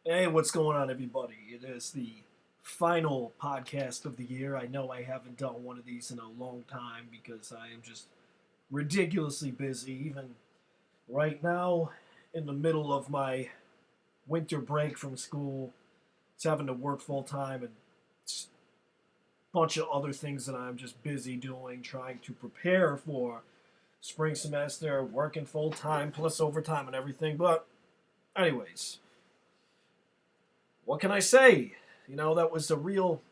Hey, what's going on, everybody? It is the final podcast of the year. I know I haven't done one of these in a long time because I am just ridiculously busy. Even right now, in the middle of my winter break from school, it's having to work full time and a bunch of other things that I'm just busy doing, trying to prepare for spring semester, working full time, plus overtime and everything. But, anyways, what can I say? That was a real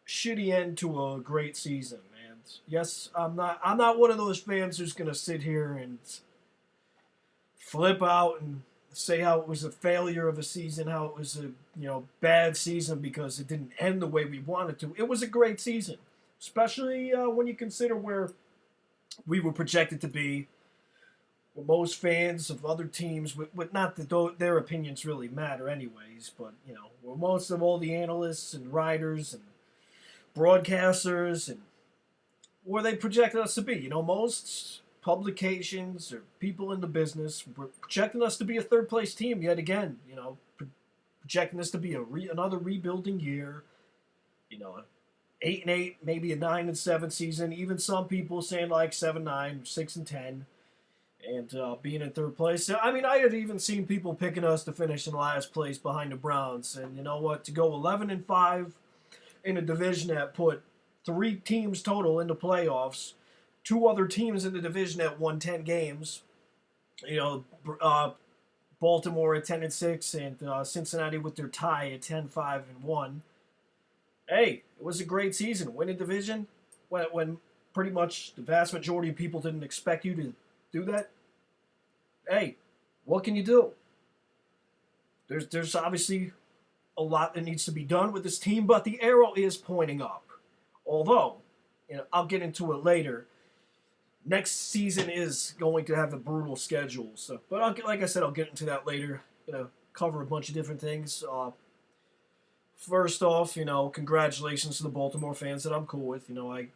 shitty end to a great season. And yes, I'm not one of those fans who's gonna sit here and flip out and say how it was a failure of a season, how it was a bad season because it didn't end the way we wanted to. It was a great season, especially when you consider where we were projected to be. Most fans of other teams, with not that their opinions really matter anyways, but where most of all the analysts and writers and broadcasters and where they projected us to be. Most publications or people in the business were projecting us to be a third place team yet again. Projecting us to be another rebuilding year. 8-8, maybe a 9-7 season. Even some people saying like 7-9, 6-10. And being in third place. I mean, I had even seen people picking us to finish in last place behind the Browns. And you know what? To go 11-5 in a division that put three teams total into playoffs, two other teams in the division that won 10 games. Baltimore at 10-6 and Cincinnati with their tie at 10-5-1. Hey, it was a great season. Win a division when pretty much the vast majority of people didn't expect you to do that. Hey, what can you do? There's obviously a lot that needs to be done with this team, but the arrow is pointing up. Although, I'll get into it later. Next season is going to have a brutal schedule. But like I said, I'll get into that later. Cover a bunch of different things. First off, congratulations to the Baltimore fans that I'm cool with. I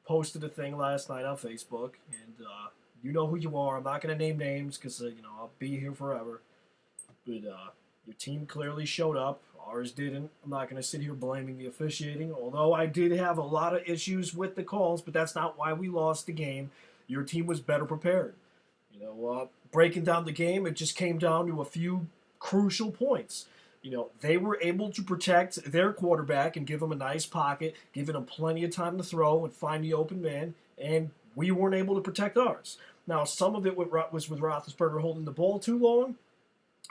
posted a thing last night on Facebook, and you know who you are. I'm not going to name names because I'll be here forever. But your team clearly showed up. Ours didn't. I'm not going to sit here blaming the officiating, although I did have a lot of issues with the calls, but that's not why we lost the game. Your team was better prepared. Breaking down the game, it just came down to a few crucial points. They were able to protect their quarterback and give him a nice pocket, giving him plenty of time to throw and find the open man, and we weren't able to protect ours. Now, some of it was with Roethlisberger holding the ball too long.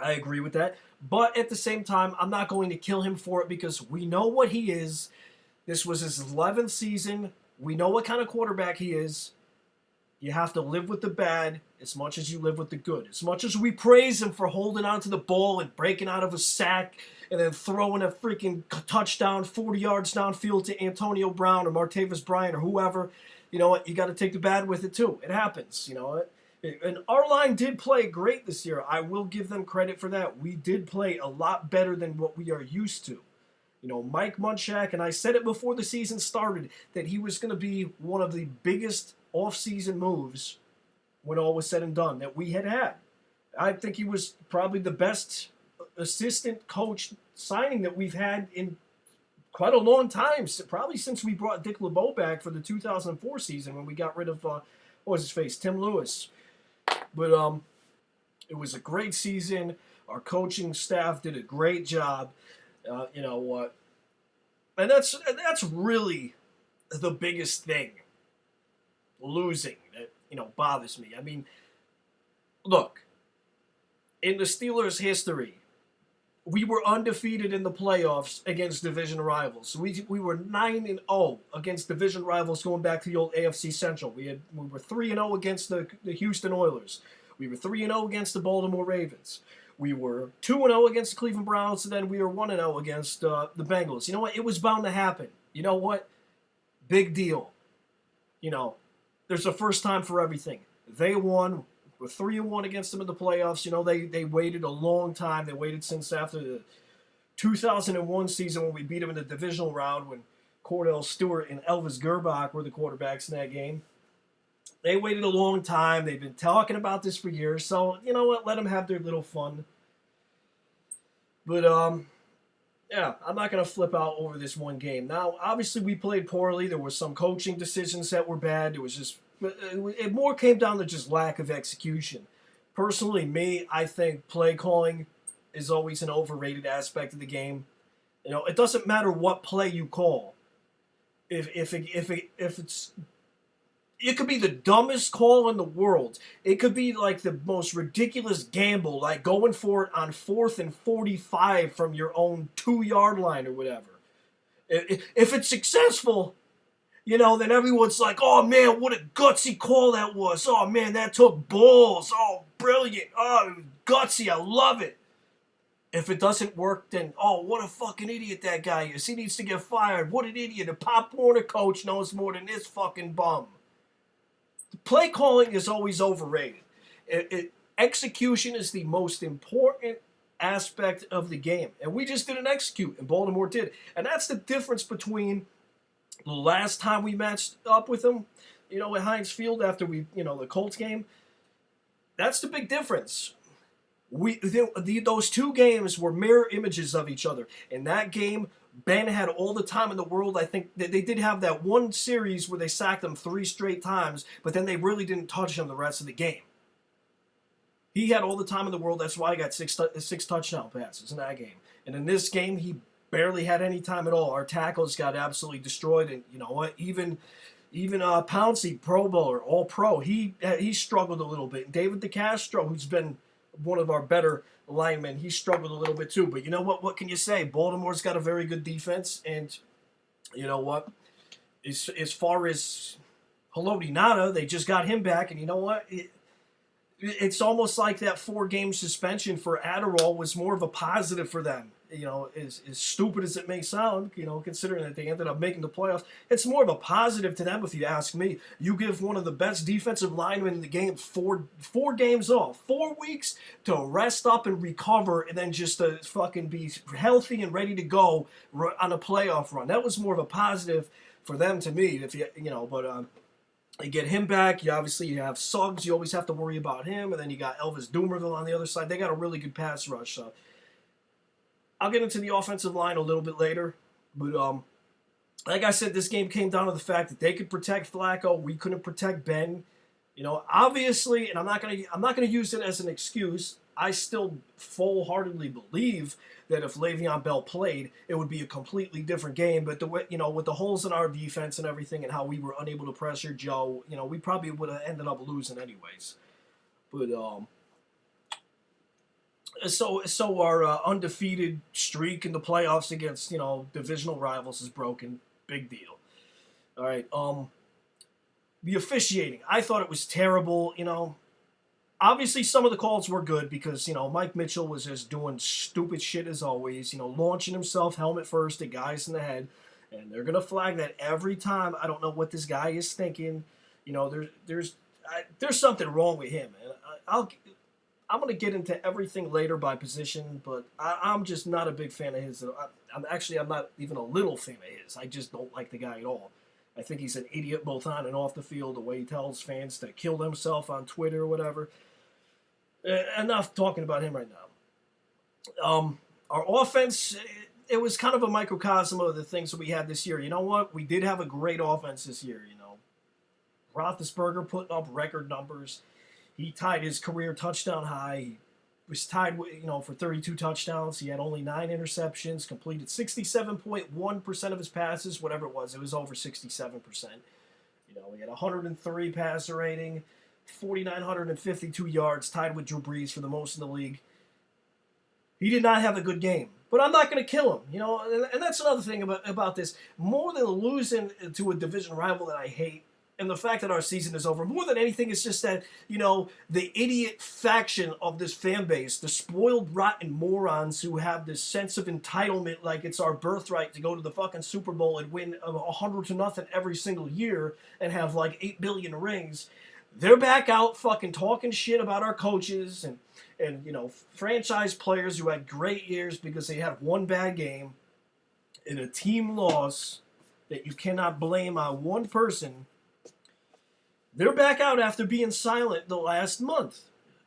I agree with that. But at the same time, I'm not going to kill him for it because we know what he is. This was his 11th season. We know what kind of quarterback he is. You have to live with the bad as much as you live with the good. As much as we praise him for holding on to the ball and breaking out of a sack and then throwing a freaking touchdown 40 yards downfield to Antonio Brown or Martavis Bryant or whoever, you know what? You got to take the bad with it too. It happens, And our line did play great this year. I will give them credit for that. We did play a lot better than what we are used to. Mike Munchak, and I said it before the season started, that he was going to be one of the biggest off-season moves when all was said and done that we had. I think he was probably the best assistant coach signing that we've had in quite a long time, probably since we brought Dick LeBeau back for the 2004 season when we got rid of, what was his face, Tim Lewis. But it was a great season. Our coaching staff did a great job. And that's really the biggest thing. Losing that bothers me. I mean, look, in the Steelers' history, we were undefeated in the playoffs against division rivals. We were 9-0 against division rivals going back to the old AFC Central. We were 3-0 against the Houston Oilers. We were 3-0 against the Baltimore Ravens. We were 2-0 against the Cleveland Browns, and then we were 1-0 against the Bengals. You know what? It was bound to happen. You know what? Big deal. There's a first time for everything. They won. We're 3-1 against them in the playoffs. They waited a long time. They waited since after the 2001 season when we beat them in the divisional round when Cordell Stewart and Elvis Gerbach were the quarterbacks in that game. They waited a long time. They've been talking about this for years. So, you know what? Let them have their little fun. But yeah, I'm not gonna flip out over this one game. Now, obviously, we played poorly. There were some coaching decisions that were bad. It was just it more came down to just lack of execution. Personally, me, I think play calling is always an overrated aspect of the game. You know, it doesn't matter what play you call. If it's it could be the dumbest call in the world. It could be like the most ridiculous gamble, like going for it on 4th and 45 from your own 2 yard line or whatever. If it's successful, you know, then everyone's like, oh man, what a gutsy call that was. Oh man, that took balls. Oh, brilliant. Oh, gutsy. I love it. If it doesn't work, then, oh, what a fucking idiot that guy is. He needs to get fired. What an idiot. The Pop Warner coach knows more than this fucking bum. Play calling is always overrated. Execution is the most important aspect of the game. And we just didn't execute, and Baltimore did. And that's the difference between the last time we matched up with them, you know, at Heinz Field after the Colts game. That's the big difference. Those two games were mirror images of each other. In that game, Ben had all the time in the world. I think they did have that one series where they sacked him 3 straight times, but then they really didn't touch him the rest of the game. He had all the time in the world. That's why he got six touchdown passes in that game. And in this game, he barely had any time at all. Our tackles got absolutely destroyed. And you know what? Even Pouncey, Pro Bowler, All Pro, he struggled a little bit. David DeCastro, who's been one of our better linemen, he struggled a little bit too. But you know what? What can you say? Baltimore's got a very good defense, and you know what? As far as Haloti Ngata, they just got him back, and you know what? It's almost like that 4-game suspension for Adderall was more of a positive for them. You know, as stupid as it may sound, you know, considering that they ended up making the playoffs, it's more of a positive to them if you ask me. You give one of the best defensive linemen in the game four games off, 4 weeks to rest up and recover, and then just to fucking be healthy and ready to go on a playoff run. That was more of a positive for them to me. If you know, but you get him back. You have Suggs. You always have to worry about him, and then you got Elvis Dumervil on the other side. They got a really good pass rush. So I'll get into the offensive line a little bit later, but like I said, this game came down to the fact that they could protect Flacco. We couldn't protect Ben. You know, obviously, and I'm not gonna use it as an excuse. I still full-heartedly believe that if Le'Veon Bell played, it would be a completely different game. But with the holes in our defense and everything, and how we were unable to pressure Joe, you know, we probably would have ended up losing anyways. But So our undefeated streak in the playoffs against, you know, divisional rivals is broken. Big deal. All right. The officiating, I thought it was terrible. You know, obviously some of the calls were good because, you know, Mike Mitchell was just doing stupid shit as always. You know, launching himself helmet first at guys in the head, and they're gonna flag that every time. I don't know what this guy is thinking. You know, there's something wrong with him, and I'm going to get into everything later by position, but I'm just not a big fan of his. I'm not even a little fan of his. I just don't like the guy at all. I think he's an idiot both on and off the field, the way he tells fans to kill themselves on Twitter or whatever. Enough talking about him right now. Our offense, it was kind of a microcosm of the things that we had this year. You know what? We did have a great offense this year, you know. Roethlisberger putting up record numbers. He tied his career touchdown high. He was tied, you know, for 32 touchdowns. He had only 9 interceptions, completed 67.1% of his passes, whatever it was. It was over 67%. You know, he had 103 passer rating, 4,952 yards, tied with Drew Brees for the most in the league. He did not have a good game, but I'm not going to kill him, you know. And that's another thing about this. More than losing to a division rival that I hate, and the fact that our season is over, more than anything, it's just that, you know, the idiot faction of this fan base, the spoiled, rotten morons who have this sense of entitlement like it's our birthright to go to the fucking Super Bowl and win 100-0 every single year and have like 8 billion rings. They're back out fucking talking shit about our coaches and you know, franchise players who had great years because they had one bad game in a team loss that you cannot blame on one person. They're back out after being silent the last month.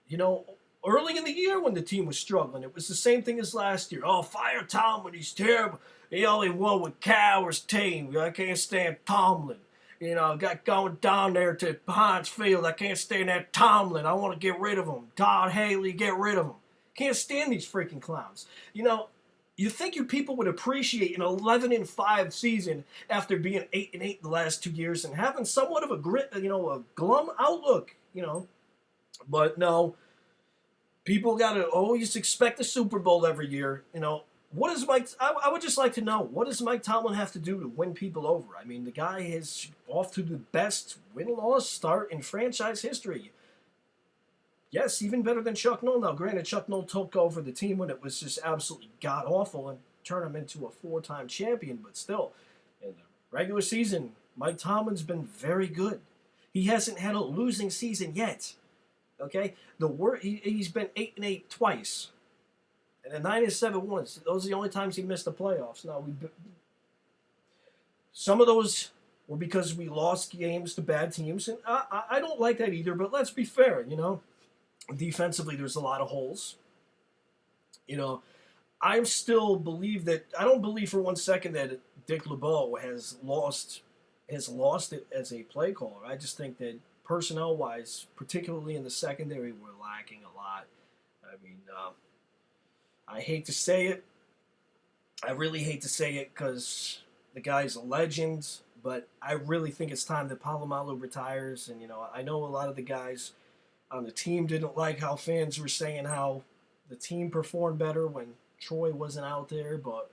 You know, early in the year when the team was struggling. It was the same thing as last year. Oh, fire Tomlin, he's terrible. He only won with Cowher's team. I can't stand Tomlin. Got going down there to Heinz Field. I can't stand that Tomlin. I want to get rid of him. Todd Haley, get rid of him. Can't stand these freaking clowns. You think you people would appreciate an 11-5 season after being 8-8 the last 2 years and having somewhat of a glum outlook, But no, people got to always expect a Super Bowl every year. What is Mike? I would just like to know, what does Mike Tomlin have to do to win people over? I mean, the guy is off to the best win-loss start in franchise history. Yes, even better than Chuck Noll. Now, granted, Chuck Noll took over the team when it was just absolutely god-awful and turned him into a 4-time champion, but still, in the regular season, Mike Tomlin's been very good. He hasn't had a losing season yet. Okay? He's been 8-8 twice. And then 9-7 once. Those are the only times he missed the playoffs. Now, some of those were because we lost games to bad teams, and I don't like that either, but let's be fair, Defensively, there's a lot of holes. I still believe that I don't believe for 1 second that Dick LeBeau has lost it as a play caller. I just think that personnel-wise, particularly in the secondary, we're lacking a lot. I mean, I hate to say it. I really hate to say it because the guy's a legend, but I really think it's time that Polamalu retires. And I know a lot of the guys on the team didn't like how fans were saying how the team performed better when Troy wasn't out there, but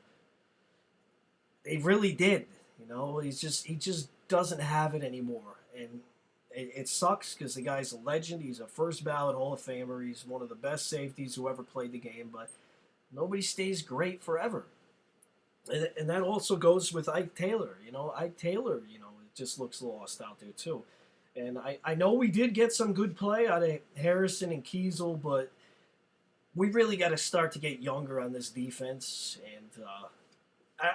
they really did. He just doesn't have it anymore, and it sucks because the guy's a legend. He's a first ballot Hall of Famer. He's one of the best safeties who ever played the game, but nobody stays great forever. And that also goes with Ike Taylor. Ike Taylor, it just looks lost out there too. And I know we did get some good play out of Harrison and Kiesel, but we really got to start to get younger on this defense. And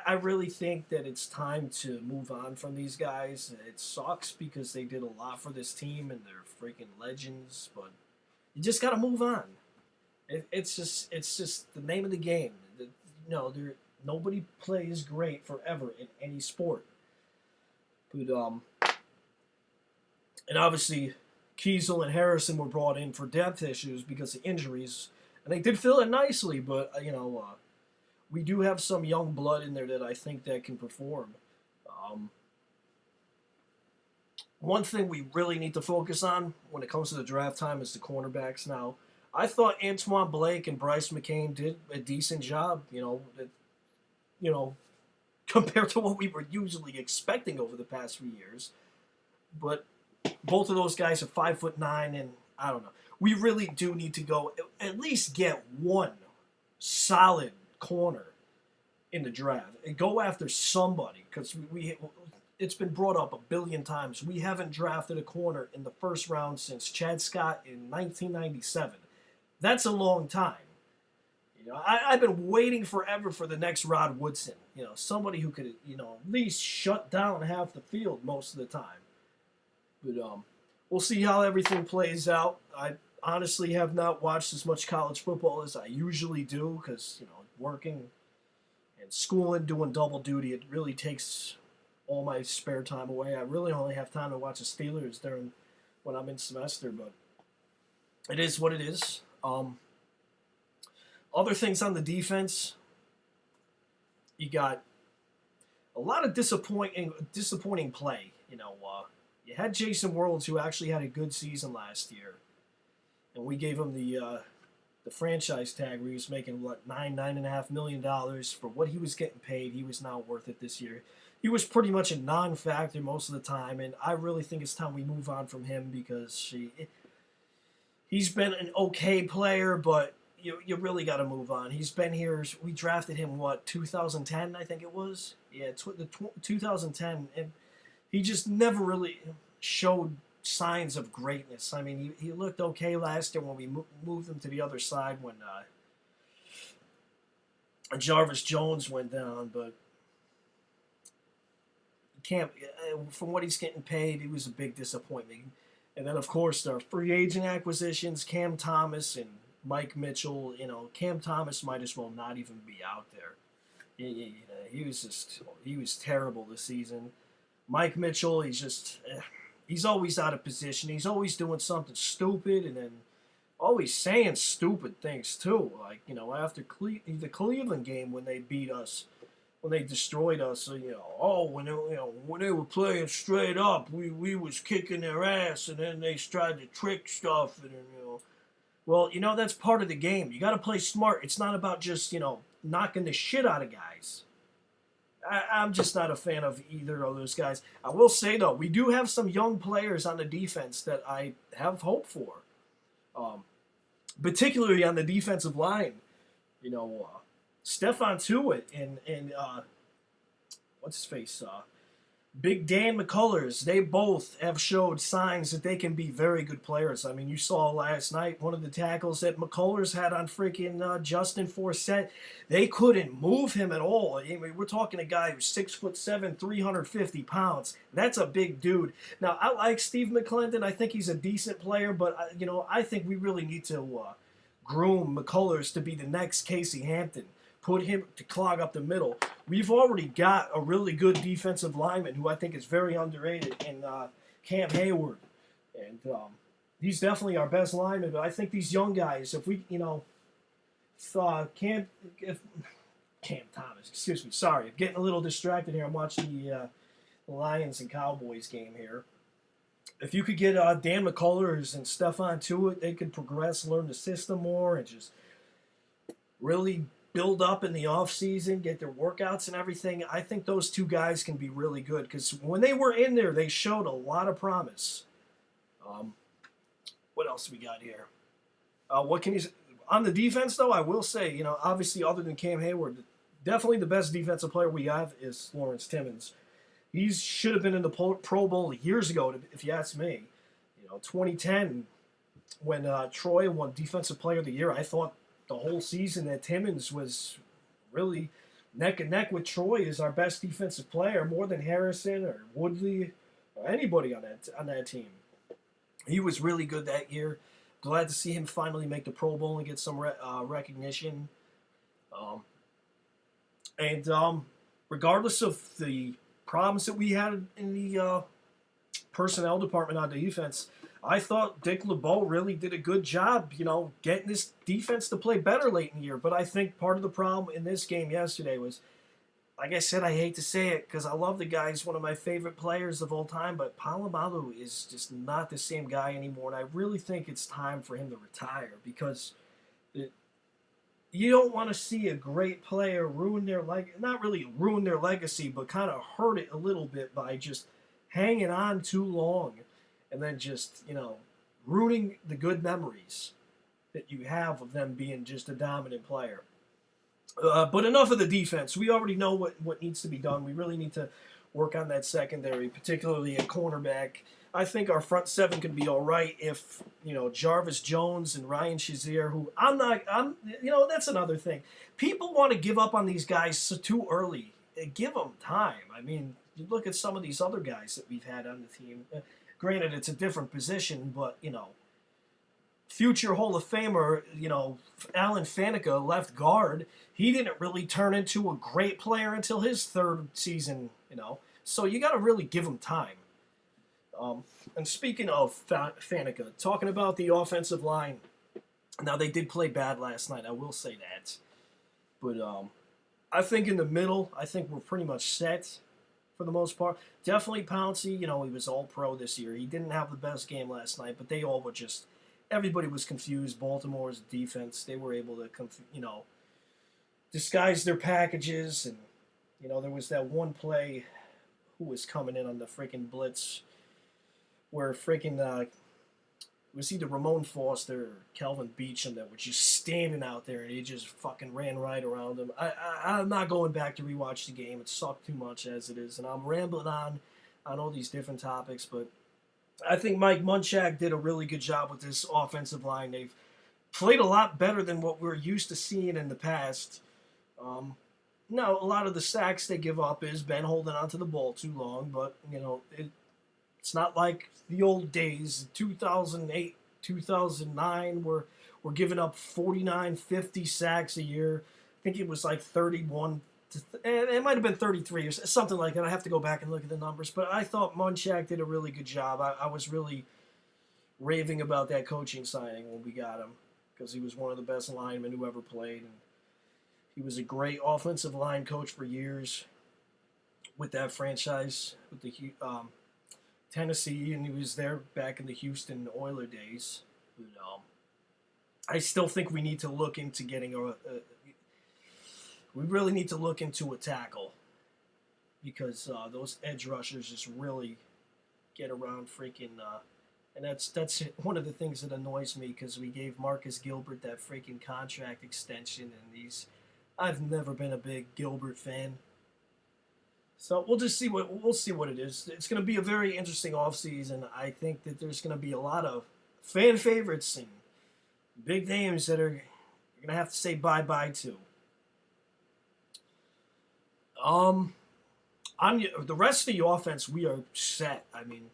I really think that it's time to move on from these guys. It sucks because they did a lot for this team and they're freaking legends, but you just got to move on. It's just the name of the game. Nobody plays great forever in any sport. But and obviously, Kiesel and Harrison were brought in for depth issues because of injuries, and they did fill in nicely. But we do have some young blood in there that I think that can perform. One thing we really need to focus on when it comes to the draft time is the cornerbacks. Now, I thought Antoine Blake and Bryce McCain did a decent job. Compared to what we were usually expecting over the past few years, but both of those guys are 5'9", and I don't know. We really do need to go at least get one solid corner in the draft and go after somebody because it's been brought up a billion times. We haven't drafted a corner in the first round since Chad Scott in 1997. That's a long time. I've been waiting forever for the next Rod Woodson. Somebody who could at least shut down half the field most of the time. But we'll see how everything plays out. I honestly have not watched as much college football as I usually do because, working and schooling, doing double duty, it really takes all my spare time away. I really only have time to watch the Steelers when I'm in semester, but it is what it is. Other things on the defense, you got a lot of disappointing play. You had Jason Worlds, who actually had a good season last year, and we gave him the franchise tag where he was making $9.5 million for what he was getting paid. He was not worth it this year. He was pretty much a non-factor most of the time, and I really think it's time we move on from him because he's been an okay player, but you really got to move on. He's been here. We drafted him, 2010, I think it was? Yeah, 2010. And he just never really showed signs of greatness. I mean, he looked okay last year when we moved him to the other side when Jarvis Jones went down. But from what he's getting paid, it was a big disappointment. And then, of course, our free agent acquisitions, Cam Thomas and Mike Mitchell, Cam Thomas might as well not even be out there. He was terrible this season. Mike Mitchell, he's always out of position. He's always doing something stupid, and then always saying stupid things too. Like after the Cleveland game when they beat us, when they destroyed us, when they were playing straight up, we was kicking their ass, and then they tried to trick stuff, and well, that's part of the game. You got to play smart. It's not about just knocking the shit out of guys. I'm just not a fan of either of those guys. I will say though, we do have some young players on the defense that I have hope for, particularly on the defensive line. Stephon Tuitt and what's his face, Big Dan McCullers. They both have showed signs that they can be very good players. I mean, you saw last night one of the tackles that McCullers had on freaking Justin Forsett. They couldn't move him at all. I mean, we're talking a guy who's 6'7", 350 pounds. That's a big dude. Now, I like Steve McClendon. I think he's a decent player, but I think we really need to groom McCullers to be the next Casey Hampton. Put him to clog up the middle. We've already got a really good defensive lineman who I think is very underrated in Cam Hayward. And he's definitely our best lineman. But I think these young guys, if Cam Thomas, excuse me, sorry, I'm getting a little distracted here. I'm watching the Lions and Cowboys game here. If you could get Dan McCullers and Stephon Tuitt, they could progress, learn the system more, and just really build up in the offseason, get their workouts and everything. I think those two guys can be really good because when they were in there, they showed a lot of promise. What else we got here? What can you say? On the defense, though, I will say, obviously other than Cam Hayward, definitely the best defensive player we have is Lawrence Timmons. He should have been in the Pro Bowl years ago, if you ask me. 2010, when Troy won Defensive Player of the Year, I thought the whole season that Timmons was really neck and neck with Troy as our best defensive player, more than Harrison or Woodley or anybody on that team. He was really good that year. Glad to see him finally make the Pro Bowl and get some recognition. Regardless of the problems that we had in the personnel department on the defense, I thought Dick LeBeau really did a good job, getting this defense to play better late in the year. But I think part of the problem in this game yesterday was, like I said, I hate to say it because I love the guy. He's one of my favorite players of all time, but Polamalu is just not the same guy anymore. And I really think it's time for him to retire because you don't want to see a great player not really ruin their legacy, but kind of hurt it a little bit by just hanging on too long. And then just, ruining the good memories that you have of them being just a dominant player. But enough of the defense. We already know what needs to be done. We really need to work on that secondary, particularly at cornerback. I think our front seven can be all right if, Jarvis Jones and Ryan Shazier, who that's another thing. People want to give up on these guys too early. Give them time. I mean, you look at some of these other guys that we've had on the team. Granted, it's a different position, but, future Hall of Famer, Alan Faneca, left guard, he didn't really turn into a great player until his third season, So you got to really give him time. And speaking of Faneca, talking about the offensive line, now they did play bad last night, I will say that. But I think in the middle, I think we're pretty much set. For the most part. Definitely Pouncey, he was all pro this year. He didn't have the best game last night, but they all were everybody was confused. Baltimore's defense, they were able to, disguise their packages. And, there was that one play, who was coming in on the freaking blitz, where freaking, it was either Ramon Foster or Kelvin Beachum that were just standing out there, and he just fucking ran right around him. I'm not going back to rewatch the game. It sucked too much as it is, and I'm rambling on all these different topics, but I think Mike Munchak did a really good job with this offensive line. They've played a lot better than what we're used to seeing in the past. Now, a lot of the sacks they give up is Ben holding onto the ball too long, but, it's not like the old days, 2008, 2009, where We're giving up 49, 50 sacks a year. I think it was like 31. It might have been 33 or something like that. I have to go back and look at the numbers. But I thought Munchak did a really good job. I was really raving about that coaching signing when we got him because he was one of the best linemen who ever played. And he was a great offensive line coach for years with that franchise, with the Tennessee, and he was there back in the Houston Oilers days. But, I still think we need to look into getting we really need to look into a tackle because those edge rushers just really get around freaking. And that's one of the things that annoys me because we gave Marcus Gilbert that freaking contract extension, and I've never been a big Gilbert fan. So we'll just see what it is. It's going to be a very interesting offseason. I think that there's going to be a lot of fan favorites and big names that are you're going to have to say bye-bye to. On the rest of the offense, we are set. I mean,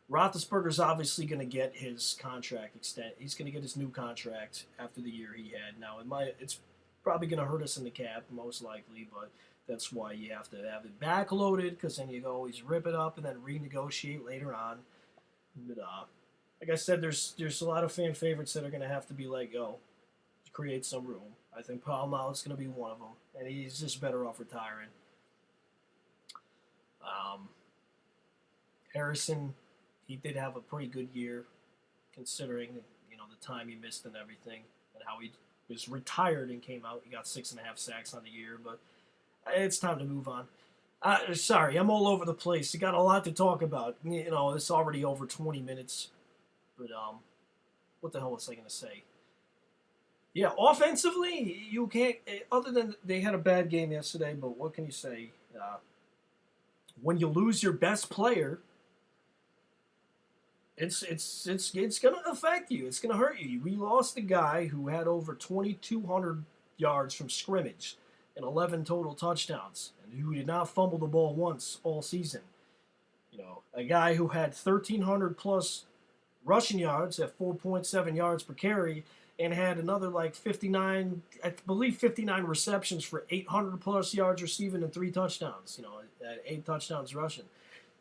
Roethlisberger's obviously going to get his contract extended. He's going to get his new contract after the year he had. Now, it's probably going to hurt us in the cap, most likely, but that's why you have to have it backloaded because then you can always rip it up and then renegotiate later on. But, like I said, there's a lot of fan favorites that are going to have to be let go to create some room. I think Palmeau's going to be one of them, and he's just better off retiring. Harrison, he did have a pretty good year, considering the time he missed and everything, and how he was retired and came out. He got 6.5 sacks on the year, but it's time to move on. Sorry, I'm all over the place. You got a lot to talk about. It's already over 20 minutes, but what the hell was I going to say? Yeah, offensively, you can't. Other than they had a bad game yesterday, but what can you say? When you lose your best player, it's gonna affect you. It's gonna hurt you. We lost a guy who had over 2,200 yards from scrimmage and 11 total touchdowns, and who did not fumble the ball once all season. A guy who had 1,300 plus rushing yards at 4.7 yards per carry, and had another 59 receptions for 800 plus yards receiving and 3 touchdowns. At 8 touchdowns rushing.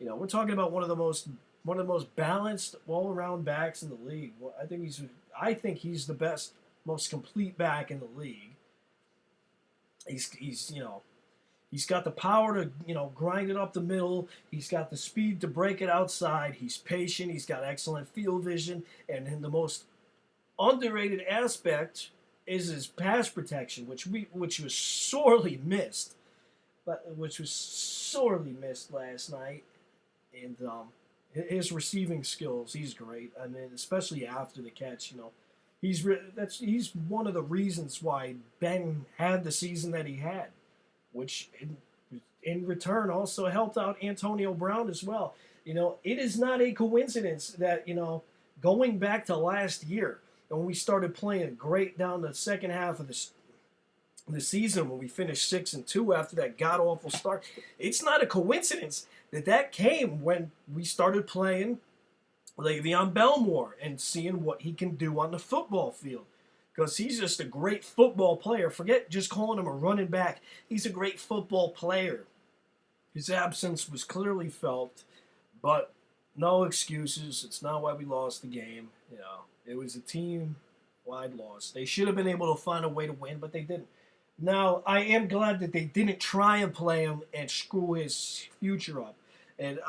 We're talking about one of the most balanced all around backs in the league. I think he's the best, most complete back in the league. He's got the power to grind it up the middle. He's got the speed to break it outside. He's patient. He's got excellent field vision, and the most underrated aspect is his pass protection, which was sorely missed last night. And his receiving skills, he's great. I mean, especially after the catch, he's one of the reasons why Ben had the season that he had, which in return also helped out Antonio Brown as well. It is not a coincidence that going back to last year, and when we started playing great down the second half of the season, when we finished 6-2 after that god-awful start, it's not a coincidence that came when we started playing Le'Veon Bell more and seeing what he can do on the football field. Because he's just a great football player. Forget just calling him a running back. He's a great football player. His absence was clearly felt, but no excuses. It's not why we lost the game. It was a team-wide loss. They should have been able to find a way to win, but they didn't. Now, I am glad that they didn't try and play him and screw his future up. And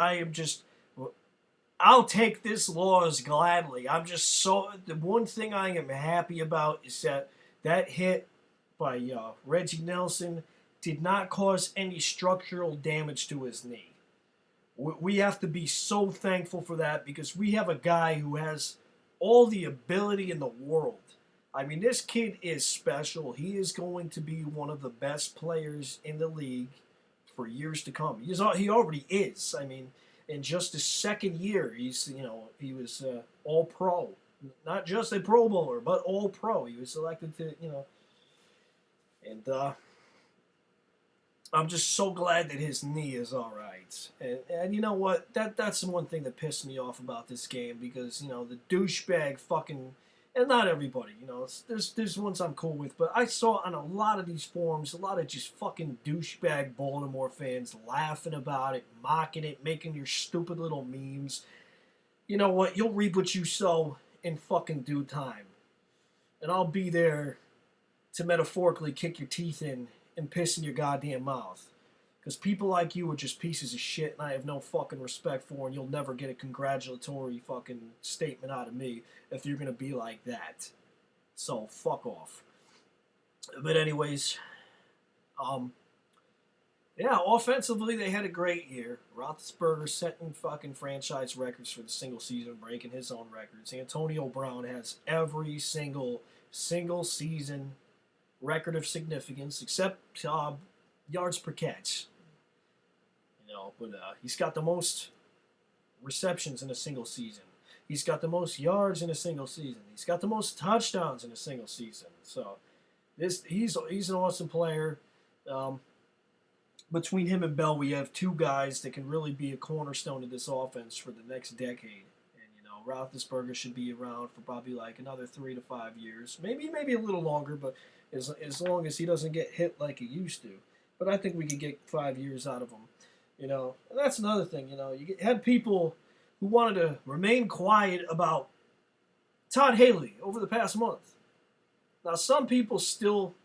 I'll take this loss gladly. The one thing I am happy about is that hit by Reggie Nelson did not cause any structural damage to his knee. We have to be so thankful for that because we have a guy who has all the ability in the world. I mean, this kid is special. He is going to be one of the best players in the league for years to come. He already is. I mean, in just his second year, he was all pro, not just a Pro Bowler, but all pro. He was selected to, and I'm just so glad that his knee is all right. And you know what? That's the one thing that pissed me off about this game because the douchebag fucking. and not everybody, there's ones I'm cool with, but I saw on a lot of these forums, a lot of just fucking douchebag Baltimore fans laughing about it, mocking it, making your stupid little memes. You know what? You'll reap what you sow in fucking due time. And I'll be there to metaphorically kick your teeth in and piss in your goddamn mouth. Because people like you are just pieces of shit and I have no fucking respect for, and you'll never get a congratulatory fucking statement out of me if you're going to be like that. So, fuck off. But anyways, yeah, offensively they had a great year. Roethlisberger setting fucking franchise records for the single season, breaking his own records. Antonio Brown has every single season record of significance except yards per catch. But he's got the most receptions in a single season. He's got the most yards in a single season. He's got the most touchdowns in a single season. So he's an awesome player. Between him and Bell, we have two guys that can really be a cornerstone of this offense for the next decade. And Roethlisberger should be around for probably like another 3 to 5 years, maybe a little longer, but as long as he doesn't get hit like he used to. But I think we could get 5 years out of him. And that's another thing. You had people who wanted to remain quiet about Todd Haley over the past month. Now, some people still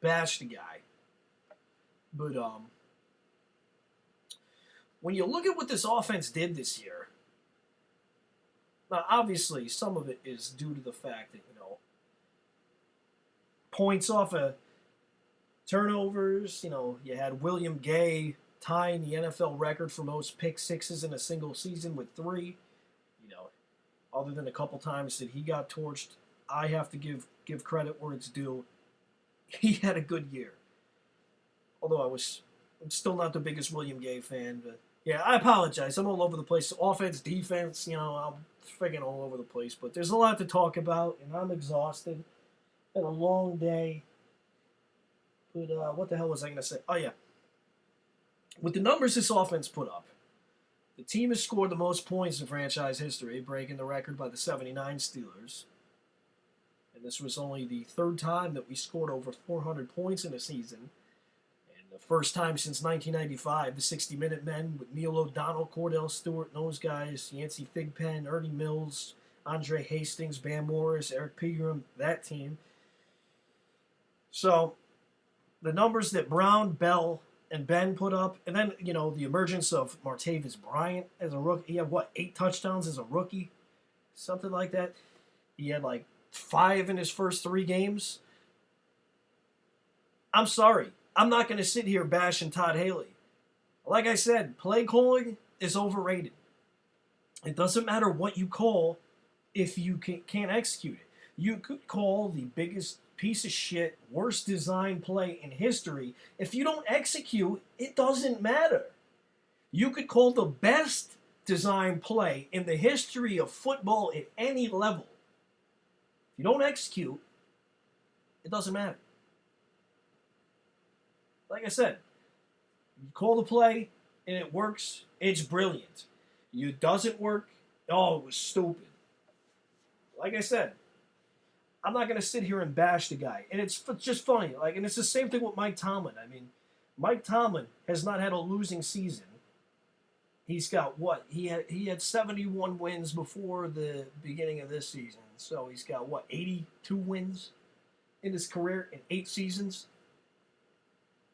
bash the guy, but when you look at what this offense did this year, now obviously some of it is due to the fact that points off of turnovers. You had William Gay tying the NFL record for most pick sixes in a single season with 3. Other than a couple times that he got torched, I have to give credit where it's due. He had a good year. Although I'm still not the biggest William Gay fan, but yeah, I apologize. I'm all over the place. Offense, defense, I'm freaking all over the place. But there's a lot to talk about, and I'm exhausted. Been a long day. But what the hell was I going to say? Oh, yeah. With the numbers this offense put up, the team has scored the most points in franchise history, breaking the record by the 79 Steelers. And this was only the third time that we scored over 400 points in a season. And the first time since 1995, the 60-Minute Men with Neil O'Donnell, Cordell Stewart, and those guys, Yancey Thigpen, Ernie Mills, Andre Hastings, Bam Morris, Eric Pegram, that team. So, the numbers that Brown, Bell, and Ben put up, and then, the emergence of Martavis Bryant as a rookie. He had, 8 touchdowns as a rookie? Something like that. He had, 5 in his first 3 games. I'm sorry. I'm not going to sit here bashing Todd Haley. Like I said, play calling is overrated. It doesn't matter what you call if you can't execute it. You could call the biggest piece of shit, worst design play in history. If you don't execute, it doesn't matter. You could call the best design play in the history of football at any level. If you don't execute, it doesn't matter. Like I said, you call the play and it works, it's brilliant. It doesn't work, oh, it was stupid. Like I said, I'm not going to sit here and bash the guy. And it's just funny. And it's the same thing with Mike Tomlin. I mean, Mike Tomlin has not had a losing season. He's got what? He had 71 wins before the beginning of this season. So he's got 82 wins in his career in 8 seasons.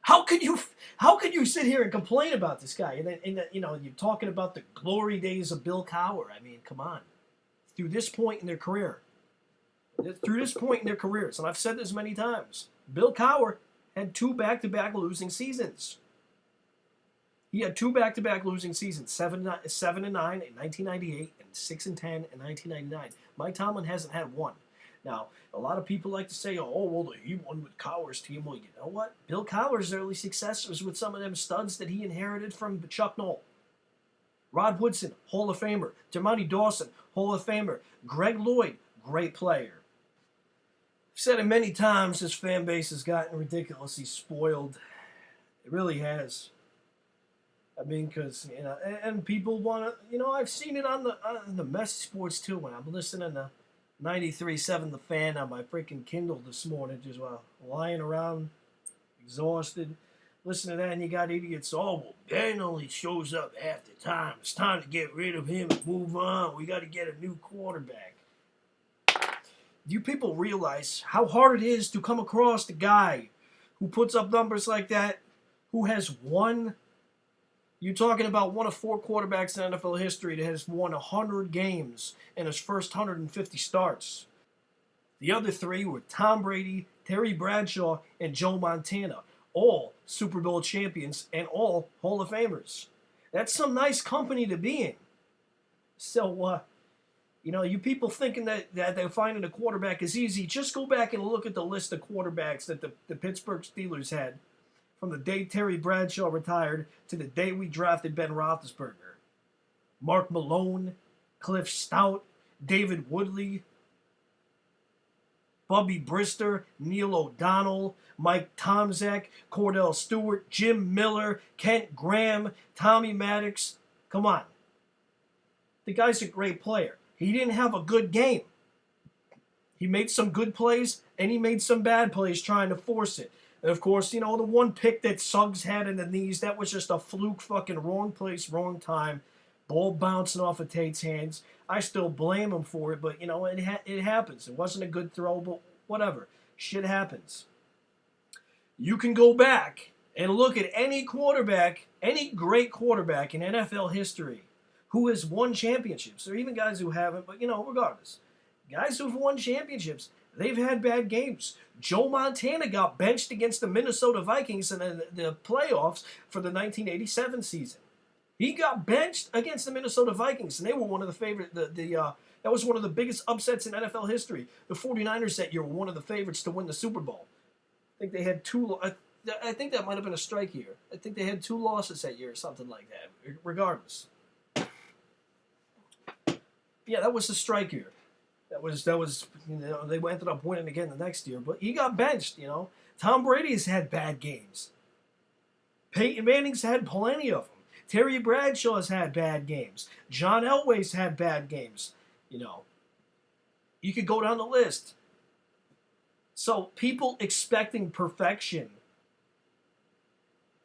How could you sit here and complain about this guy? And you're talking about the glory days of Bill Cowher. I mean, come on. Through this point in their careers, and I've said this many times, Bill Cowher had 2 back-to-back losing seasons. He had 2 back-to-back losing seasons, 7-9 in 1998 and 6-10 in 1999. Mike Tomlin hasn't had one. Now, a lot of people like to say, oh, well, he won with Cowher's team. Well, you know what? Bill Cowher's early success was with some of them studs that he inherited from Chuck Noll. Rod Woodson, Hall of Famer. Dermontti Dawson, Hall of Famer. Greg Lloyd, great player. I've said it many times, this fan base has gotten ridiculously spoiled. It really has. I mean, because, and people want to, I've seen it on the Message Sports too when I'm listening to 93.7 The Fan on my freaking Kindle this morning, just lying around, exhausted. Listen to that, and you got idiots. Oh, well, Ben only shows up half the time. It's time to get rid of him and move on. We got to get a new quarterback. Do you people realize how hard it is to come across the guy who puts up numbers like that, who has won? You're talking about one of 4 quarterbacks in NFL history that has won 100 games in his first 150 starts. The other 3 were Tom Brady, Terry Bradshaw, and Joe Montana, all Super Bowl champions and all Hall of Famers. That's some nice company to be in. So, you people thinking that they're finding a quarterback is easy, just go back and look at the list of quarterbacks that the Pittsburgh Steelers had from the day Terry Bradshaw retired to the day we drafted Ben Roethlisberger. Mark Malone, Cliff Stout, David Woodley, Bubby Brister, Neil O'Donnell, Mike Tomczak, Cordell Stewart, Jim Miller, Kent Graham, Tommy Maddox. Come on. The guy's a great player. He didn't have a good game. He made some good plays, and he made some bad plays trying to force it. And, of course, the one pick that Suggs had in the knees, that was just a fluke, fucking wrong place, wrong time. Ball bouncing off of Tate's hands. I still blame him for it, but, it happens. It wasn't a good throw, but whatever. Shit happens. You can go back and look at any quarterback, any great quarterback in NFL history who has won championships, or even guys who haven't, but, regardless. Guys who've won championships, they've had bad games. Joe Montana got benched against the Minnesota Vikings in the playoffs for the 1987 season. He got benched against the Minnesota Vikings, and they were one of the favorite. That was one of the biggest upsets in NFL history. The 49ers that year were one of the favorites to win the Super Bowl. I think they had 2. I think that might have been a strike year. I think they had 2 losses that year, or something like that. Regardless, yeah, that was the strike year. That was they ended up winning again the next year, but he got benched. Tom Brady's had bad games. Peyton Manning's had plenty of them. Terry Bradshaw's had bad games. John Elway's had bad games. You could go down the list. So people expecting perfection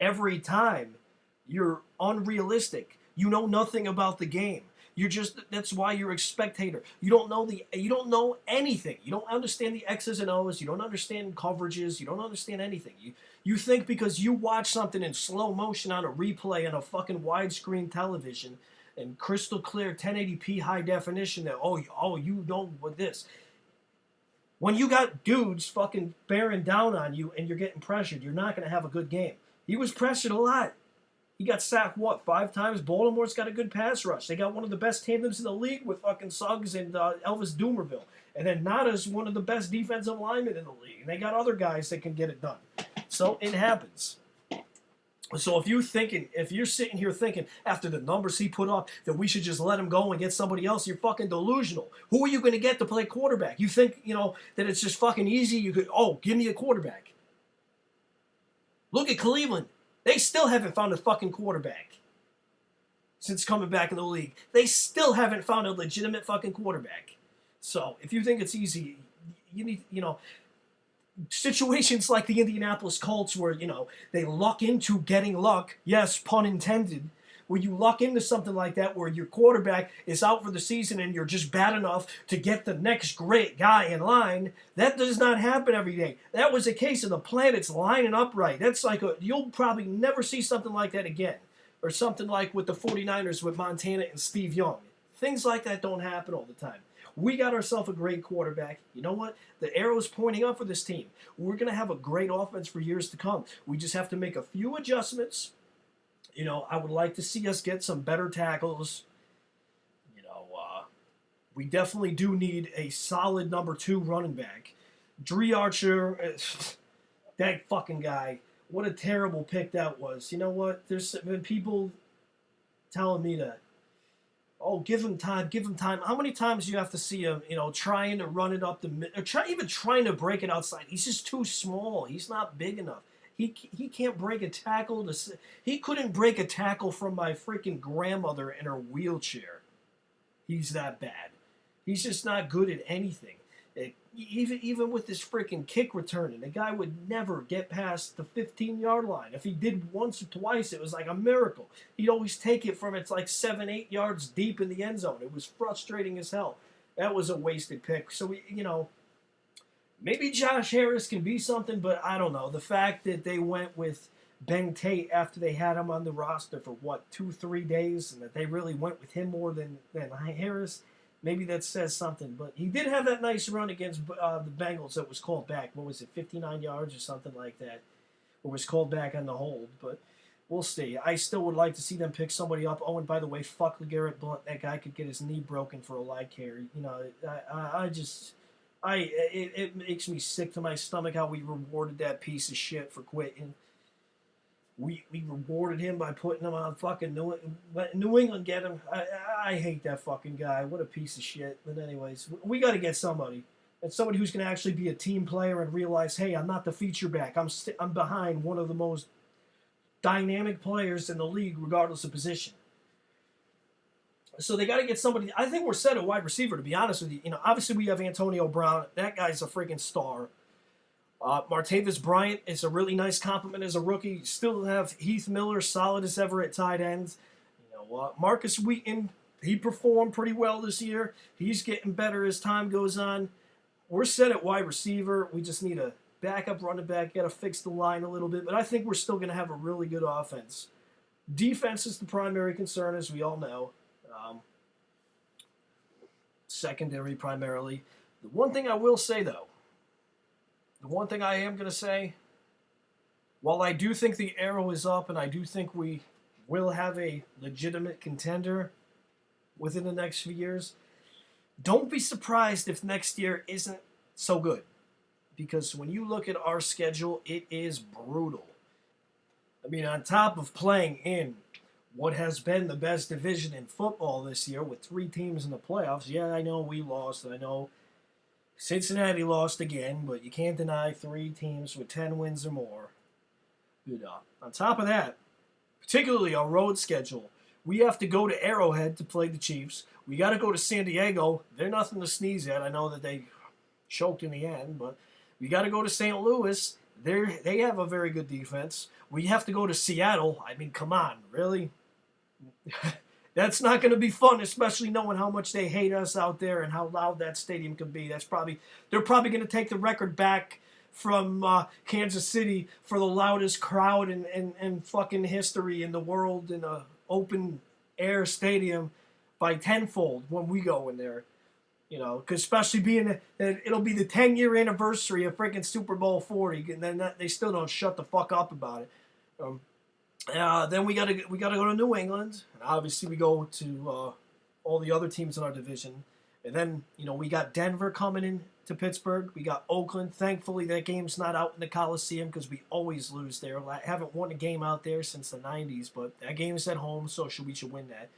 every time, you're unrealistic. You know nothing about the game. That's why you're a spectator. You don't know anything. You don't understand the X's and O's. You don't understand coverages. You don't understand anything. You think because you watch something in slow motion on a replay on a fucking widescreen television and crystal clear 1080p high definition that, you know what this. When you got dudes fucking bearing down on you and you're getting pressured, you're not going to have a good game. He was pressured a lot. He got sacked, 5 times? Baltimore's got a good pass rush. They got one of the best tandems in the league with fucking Suggs and Elvis Dumervil. And then Nada's one of the best defensive linemen in the league. And they got other guys that can get it done. So it happens. So if you're sitting here thinking, after the numbers he put up, that we should just let him go and get somebody else, you're fucking delusional. Who are you going to get to play quarterback? You think, that it's just fucking easy? You could, give me a quarterback. Look at Cleveland. They still haven't found a fucking quarterback since coming back in the league. They still haven't found a legitimate fucking quarterback. So if you think it's easy, you need, situations like the Indianapolis Colts where, they luck into getting luck, yes, pun intended, where you luck into something like that where your quarterback is out for the season and you're just bad enough to get the next great guy in line. That does not happen every day. That was a case of the planets lining up right. That's you'll probably never see something like that again. Or something like with the 49ers with Montana and Steve Young. Things like that don't happen all the time. We got ourselves a great quarterback. You know what? The arrow's pointing up for this team. We're going to have a great offense for years to come. We just have to make a few adjustments. I would like to see us get some better tackles. We definitely do need a solid number 2 running back. Dre Archer, that fucking guy, what a terrible pick that was. You know what? There's been people telling me that, give him time, give him time. How many times do you have to see him, trying to run it up the middle, or even trying to break it outside? He's just too small. He's not big enough. He can't break a tackle. He couldn't break a tackle from my freaking grandmother in her wheelchair. He's that bad. He's just not good at anything. Even with his freaking kick returning, the guy would never get past the 15-yard line. If he did once or twice, it was like a miracle. He'd always take it from it's like 7, 8 yards deep in the end zone. It was frustrating as hell. That was a wasted pick. So maybe Josh Harris can be something, but I don't know. The fact that they went with Ben Tate after they had him on the roster for 2-3 days, and that they really went with him more than Harris. Maybe that says something, but he did have that nice run against the Bengals that was called back. What was it, 59 yards or something like that? Or was called back on the hold, but we'll see. I still would like to see them pick somebody up. Oh, and by the way, fuck LeGarrette Blount. That guy could get his knee broken for a leg carry. It makes me sick to my stomach how we rewarded that piece of shit for quitting. We rewarded him by putting him on fucking New England. Get him. I hate that fucking guy. What a piece of shit. But anyways, we got to get somebody. And somebody who's going to actually be a team player and realize, hey, I'm not the feature back. I'm behind one of the most dynamic players in the league, regardless of position. So they got to get somebody. I think we're set at wide receiver, to be honest with you. Obviously we have Antonio Brown. That guy's a freaking star. Martavis Bryant is a really nice compliment as a rookie. You still have Heath Miller, solid as ever at tight ends. Marcus Wheaton, he performed pretty well this year. He's getting better as time goes on. We're set at wide receiver. We just need a backup running back. Got to fix the line a little bit, but I think we're still going to have a really good offense. Defense is the primary concern, as we all know. Secondary primarily. The one thing I will say, though, the one thing I am going to say, while I do think the arrow is up and I do think we will have a legitimate contender within the next few years, don't be surprised if next year isn't so good. Because when you look at our schedule, it is brutal. I mean, on top of playing in what has been the best division in football this year with 3 teams in the playoffs, yeah, I know we lost. I know Cincinnati lost again, but you can't deny 3 teams with 10 wins or more. On top of that, particularly our road schedule, we have to go to Arrowhead to play the Chiefs. We got to go to San Diego. They're nothing to sneeze at. I know that they choked in the end, but we got to go to St. Louis. They have a very good defense. We have to go to Seattle. I mean, come on, really? That's not going to be fun, especially knowing how much they hate us out there and how loud that stadium can be. They're probably going to take the record back from Kansas City for the loudest crowd in fucking history in the world in a open air stadium by tenfold when we go in there. Because especially being that it'll be the 10-year anniversary of freaking Super Bowl 40, and then they still don't shut the fuck up about it. Then we gotta go to New England, and obviously we go to all the other teams in our division, and then we got Denver coming in to Pittsburgh. We got Oakland. Thankfully, that game's not out in the Coliseum because we always lose there. I haven't won a game out there since the '90s, but that game is at home, so we should win that.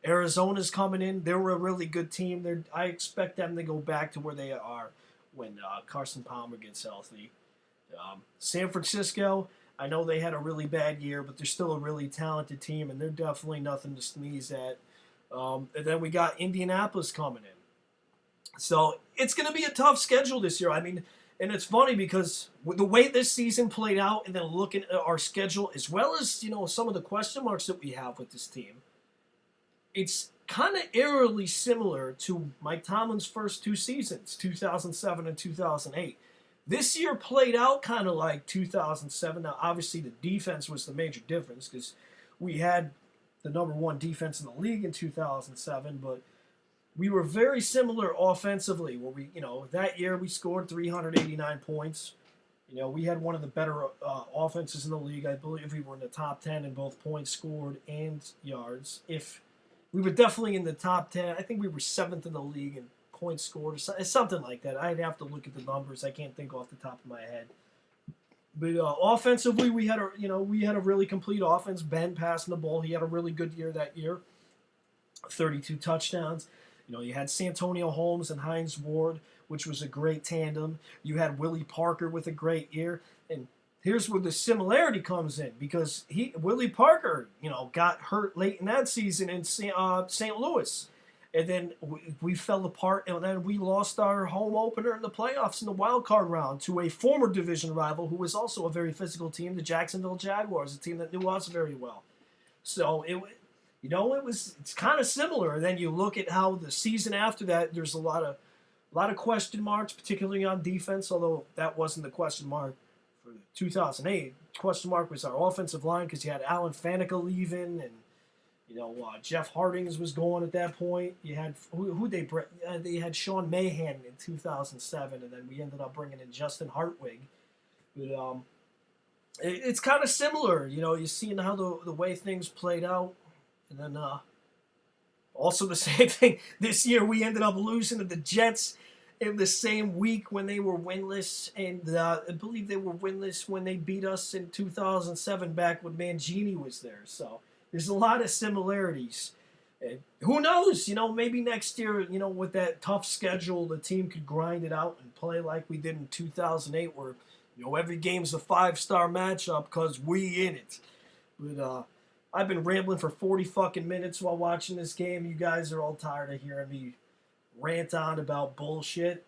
Arizona's coming in. They're a really good team. I expect them to go back to where they are when Carson Palmer gets healthy. San Francisco, I know they had a really bad year, but they're still a really talented team, and they're definitely nothing to sneeze at. And then we got Indianapolis coming in. So it's going to be a tough schedule this year. I mean, and it's funny because the way this season played out and then looking at our schedule, as well as, some of the question marks that we have with this team, it's kind of eerily similar to Mike Tomlin's first 2 seasons, 2007 and 2008. This year played out kind of like 2007. Now, obviously, the defense was the major difference because we had the number 1 defense in the league in 2007, but we were very similar offensively. Where that year we scored 389 points. We had one of the better offenses in the league. I believe we were in the top 10 in both points scored and yards. We were definitely in the top 10. I think we were 7th in the league in points scored, or something like that. I'd have to look at the numbers. I can't think off the top of my head. But offensively, we had a really complete offense. Ben passing the ball. He had a really good year that year. 32 touchdowns. You had Santonio Holmes and Hines Ward, which was a great tandem. You had Willie Parker with a great year. And here's where the similarity comes in, because Willie Parker, got hurt late in that season in St. Louis. and then we fell apart, and then we lost our home opener in the playoffs in the wild card round to a former division rival who was also a very physical team, the Jacksonville Jaguars, a team that knew us very well. So it's kind of similar. And then you look at how the season after that, there's a lot of question marks, particularly on defense. Although that wasn't the question mark for 2008. The question mark was our offensive line because you had Alan Faneca leaving, and Jeff Hardings was gone at that point. You had they had Sean Mahan in 2007, and then we ended up bringing in Justin Hartwig. But it's kind of similar, you're seeing how the way things played out, and then also the same thing this year. We ended up losing to the Jets in the same week when they were winless, and I believe they were winless when they beat us in 2007 back when Mangini was there. So there's a lot of similarities. And who knows? Maybe next year, with that tough schedule, the team could grind it out and play like we did in 2008, where every game's a 5-star matchup because we in it. But I've been rambling for 40 fucking minutes while watching this game. You guys are all tired of hearing me rant on about bullshit.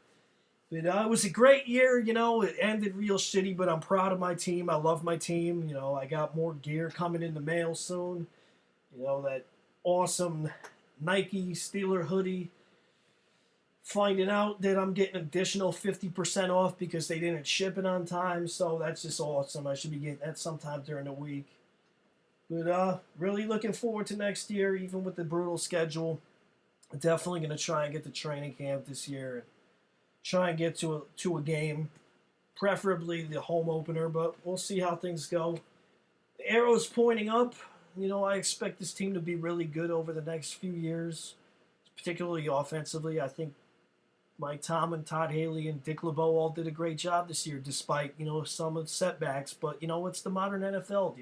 But it was a great year. It ended real shitty, but I'm proud of my team. I love my team. I got more gear coming in the mail soon. That awesome Nike Steeler hoodie. Finding out that I'm getting additional 50% off because they didn't ship it on time. So that's just awesome. I should be getting that sometime during the week. But really looking forward to next year, even with the brutal schedule. Definitely going to try and get to training camp this year and try and get to a game, preferably the home opener, but we'll see how things go. The arrow's pointing up. I expect this team to be really good over the next few years, particularly offensively. I think Mike Tomlin, Todd Haley, and Dick LeBeau all did a great job this year, despite some of the setbacks. But it's the modern NFL.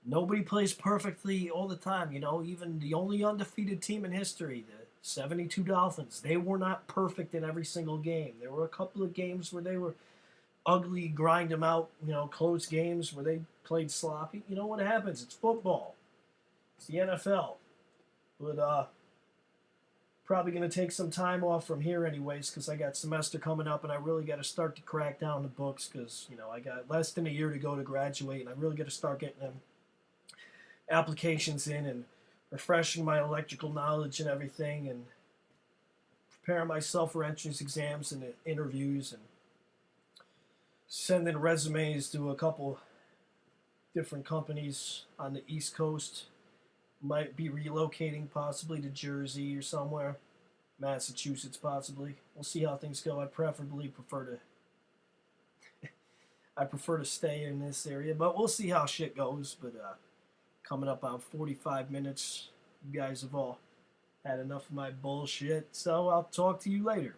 Nobody plays perfectly all the time. Even the only undefeated team in history, the 72 Dolphins, they were not perfect in every single game. There were a couple of games where they were ugly, grind them out, close games where they played sloppy. What happens? It's football. It's the NFL. But probably going to take some time off from here anyways because I got semester coming up and I really got to start to crack down the books because, I got less than a year to go to graduate and I really got to start getting them applications in and refreshing my electrical knowledge and everything and preparing myself for entrance exams and interviews and sending resumes to a couple different companies on the East Coast. Might be relocating possibly to Jersey or somewhere. Massachusetts possibly. We'll see how things go. I prefer to stay in this area, but we'll see how shit goes. But coming up on 45 minutes. You guys have all had enough of my bullshit, so I'll talk to you later.